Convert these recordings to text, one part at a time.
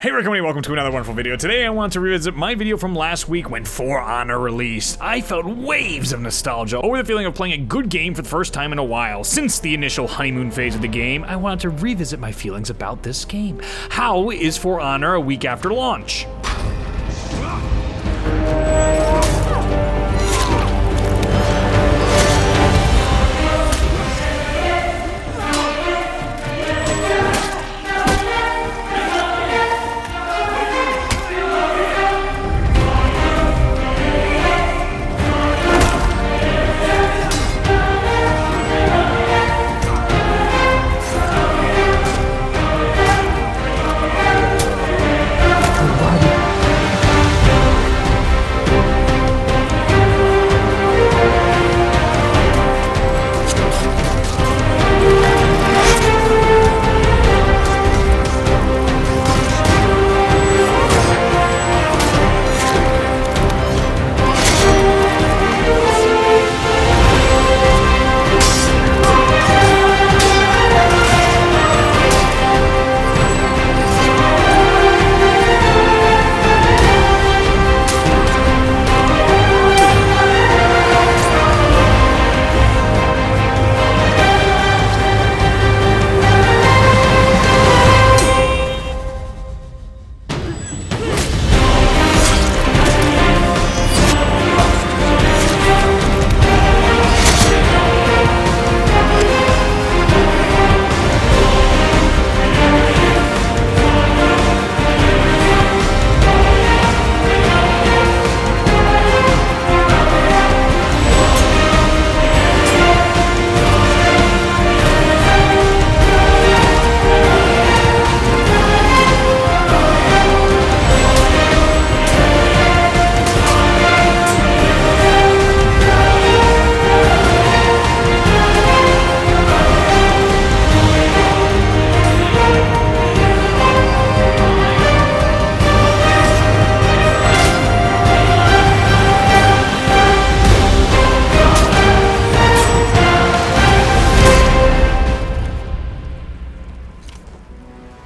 Hey everybody, welcome to another wonderful video. Today I want to revisit my video from last week when For Honor released. I felt waves of nostalgia over the feeling of playing a good game for the first time in a while. Since the initial honeymoon phase of the game, I wanted to revisit my feelings about this game. How is For Honor a week after launch?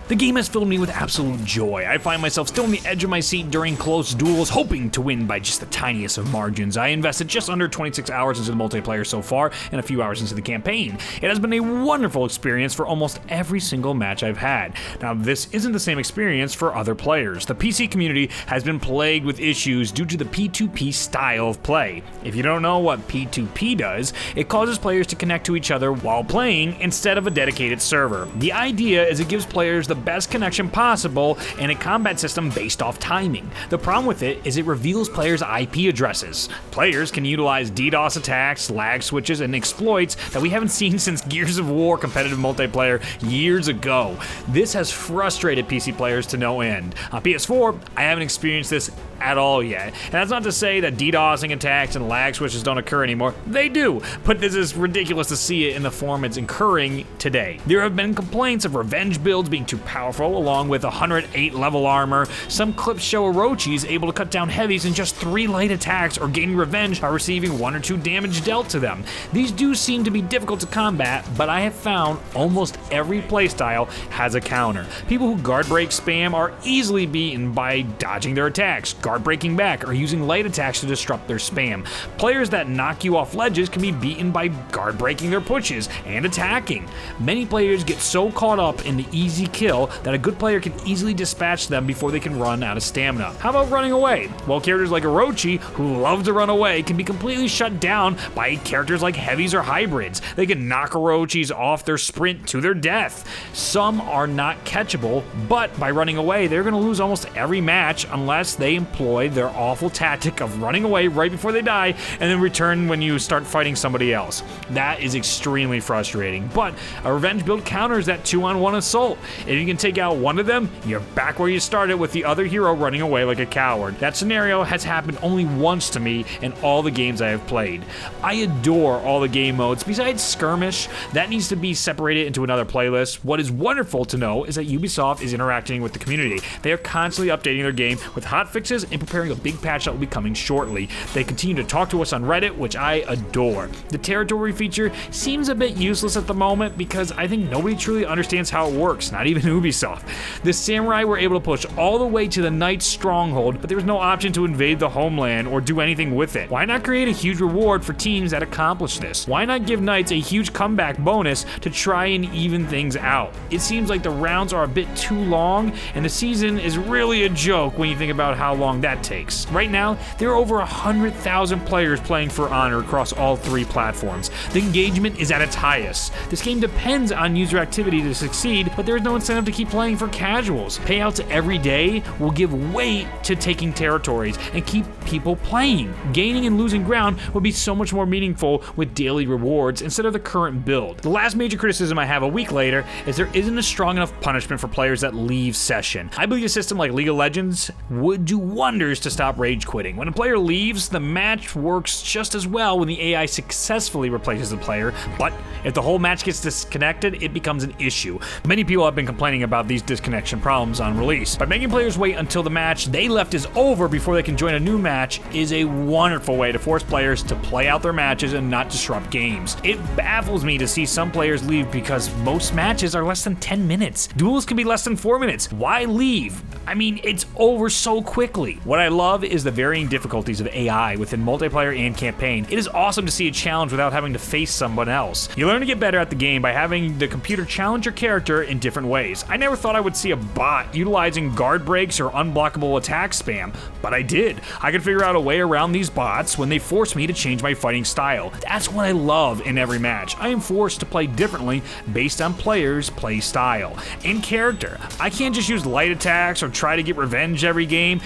The game has filled me with absolute joy. I find myself still on the edge of my seat during close duels, hoping to win by just the tiniest of margins. I invested just under 26 hours into the multiplayer so far, and a few hours into the campaign. It has been a wonderful experience for almost every single match I've had. Now, this isn't the same experience for other players. The PC community has been plagued with issues due to the P2P style of play. If you don't know what P2P does, it causes players to connect to each other while playing instead of a dedicated server. The idea is it gives players the best connection possible and a combat system based off timing. The problem with it is it reveals players' IP addresses. Players can utilize DDoS attacks, lag switches, and exploits that we haven't seen since Gears of War competitive multiplayer years ago. This has frustrated PC players to no end. On PS4, I haven't experienced this at all yet. And that's not to say that DDoSing attacks and lag switches don't occur anymore. They do, but this is ridiculous to see it in the form it's incurring today. There have been complaints of revenge builds being too powerful, along with 108 level armor. Some clips show Orochi's able to cut down heavies in just 3 light attacks or gaining revenge by receiving 1 or 2 damage dealt to them. These do seem to be difficult to combat, but I have found almost every playstyle has a counter. People who guard break spam are easily beaten by dodging their attacks, guard breaking back, or using light attacks to disrupt their spam. Players that knock you off ledges can be beaten by guard breaking their pushes and attacking. Many players get so caught up in the easy kill that a good player can easily dispatch them before they can run out of stamina. How about running away? Well, characters like Orochi, who love to run away, can be completely shut down by characters like heavies or hybrids. They can knock Orochis off their sprint to their death. Some are not catchable, but by running away, they're going to lose almost every match unless they employ their awful tactic of running away right before they die and then return when you start fighting somebody else. That is extremely frustrating, but a revenge build counters that 2-on-1 assault. If you can take out one of them, you're back where you started with the other hero running away like a coward. That scenario has happened only once to me in all the games I have played. I adore all the game modes besides Skirmish. That needs to be separated into another playlist. What is wonderful to know is that Ubisoft is interacting with the community. They are constantly updating their game with hot fixes changes and preparing a big patch that will be coming shortly. They continue to talk to us on Reddit, which I adore. The territory feature seems a bit useless at the moment because I think nobody truly understands how it works, not even Ubisoft. The samurai were able to push all the way to the knight's stronghold, but there was no option to invade the homeland or do anything with it. Why not create a huge reward for teams that accomplish this? Why not give knights a huge comeback bonus to try and even things out? It seems like the rounds are a bit too long, and the season is really a joke when you think about how long that takes. Right now, there are over 100,000 players playing For Honor across all 3 platforms. The engagement is at its highest. This game depends on user activity to succeed, but there is no incentive to keep playing for casuals. Payouts every day will give weight to taking territories and keep people playing. Gaining and losing ground would be so much more meaningful with daily rewards instead of the current build. The last major criticism I have a week later is there isn't a strong enough punishment for players that leave session. I believe a system like League of Legends would do wonders to stop rage quitting. When a player leaves, the match works just as well when the AI successfully replaces the player, but if the whole match gets disconnected, it becomes an issue. Many people have been complaining about these disconnection problems on release. By making players wait until the match they left is over before they can join a new match is a wonderful way to force players to play out their matches and not disrupt games. It baffles me to see some players leave because most matches are less than 10 minutes. Duels can be less than 4 minutes. Why leave? I mean, it's over so quickly. What I love is the varying difficulties of AI within multiplayer and campaign. It is awesome to see a challenge without having to face someone else. You learn to get better at the game by having the computer challenge your character in different ways. I never thought I would see a bot utilizing guard breaks or unblockable attack spam, but I did. I could figure out a way around these bots when they forced me to change my fighting style. That's what I love in every match. I am forced to play differently based on players' play style and character. I can't just use light attacks or try to get revenge every game.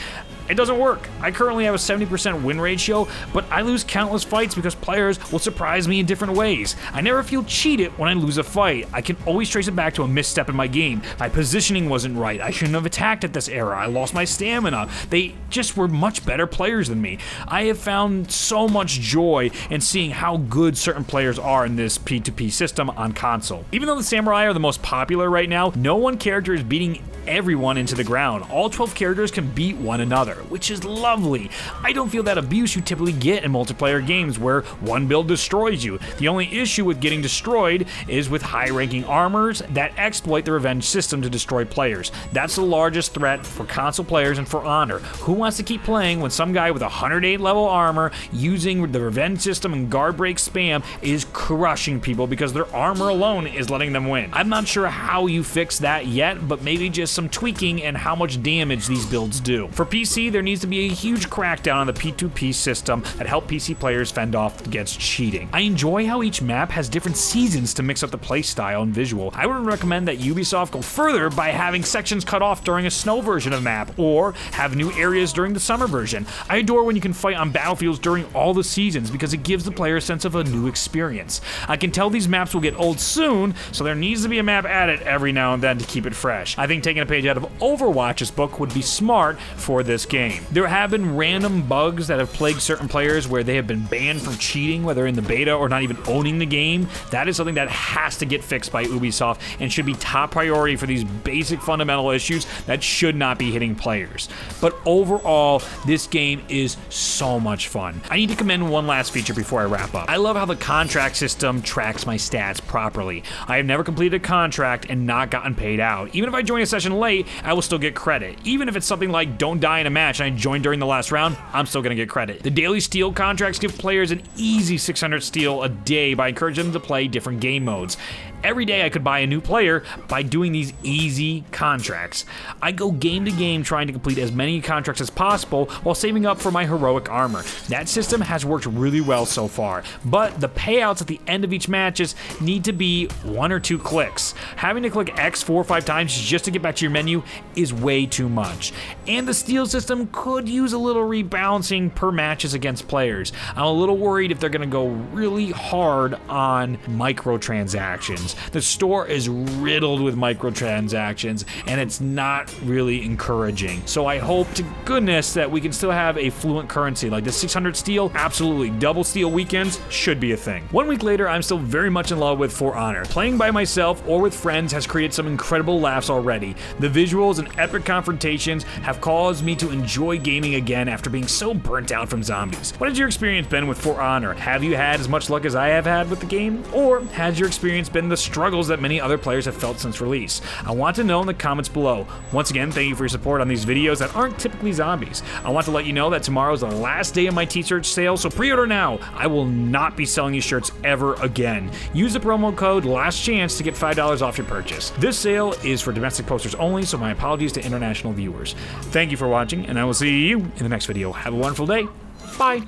It doesn't work. I currently have a 70% win ratio, but I lose countless fights because players will surprise me in different ways. I never feel cheated when I lose a fight. I can always trace it back to a misstep in my game. My positioning wasn't right. I shouldn't have attacked at this era. I lost my stamina. They just were much better players than me. I have found so much joy in seeing how good certain players are in this P2P system on console. Even though the samurai are the most popular right now, no one character is beating everyone into the ground. All 12 characters can beat one another, which is lovely. I don't feel that abuse you typically get in multiplayer games where one build destroys you. The only issue with getting destroyed is with high-ranking armors that exploit the revenge system to destroy players. That's the largest threat for console players and For Honor. Who wants to keep playing when some guy with 108 level armor using the revenge system and guard break spam is crushing people because their armor alone is letting them win? I'm not sure how you fix that yet, but maybe just some tweaking and how much damage these builds do. For PC, there needs to be a huge crackdown on the P2P system that help PC players fend off against cheating. I enjoy how each map has different seasons to mix up the playstyle and visual. I would recommend that Ubisoft go further by having sections cut off during a snow version of map, or have new areas during the summer version. I adore when you can fight on battlefields during all the seasons because it gives the player a sense of a new experience. I can tell these maps will get old soon, so there needs to be a map added every now and then to keep it fresh. I think taking a page out of Overwatch's book would be smart for this game. There have been random bugs that have plagued certain players where they have been banned from cheating, whether in the beta or not even owning the game. That is something that has to get fixed by Ubisoft and should be top priority for these basic fundamental issues that should not be hitting players. But overall, this game is so much fun. I need to commend one last feature before I wrap up. I love how the contract system tracks my stats properly. I have never completed a contract and not gotten paid out. Even if I join a session late, I will still get credit. Even if it's something like don't die in a match and I join during the last round, I'm still gonna get credit. The daily steal contracts give players an easy 600 steal a day by encouraging them to play different game modes. Every day I could buy a new player by doing these easy contracts. I go game to game trying to complete as many contracts as possible while saving up for my heroic armor. That system has worked really well so far, but the payouts at the end of each matches need to be 1 or 2 clicks. Having to click X 4 or 5 times just to get back to your menu is way too much. And the steal system could use a little rebalancing per matches against players. I'm a little worried if they're gonna go really hard on microtransactions. The store is riddled with microtransactions, and it's not really encouraging. So I hope to goodness that we can still have a fluent currency. Like the 600 steel, absolutely. Double steel weekends should be a thing. 1 week later, I'm still very much in love with For Honor. Playing by myself or with friends has created some incredible laughs already. The visuals and epic confrontations have caused me to enjoy gaming again after being so burnt out from zombies. What has your experience been with For Honor? Have you had as much luck as I have had with the game? Or has your experience been the struggles that many other players have felt since release? I want to know in the comments below. Once again, thank you for your support on these videos that aren't typically zombies. I want to let you know that tomorrow is the last day of my t-shirt sale, so pre-order now. I will not be selling these shirts ever again. Use the promo code LASTCHANCE to get $5 off your purchase. This sale is for domestic posters only, so my apologies to international viewers. Thank you for watching, and I will see you in the next video. Have a wonderful day. Bye.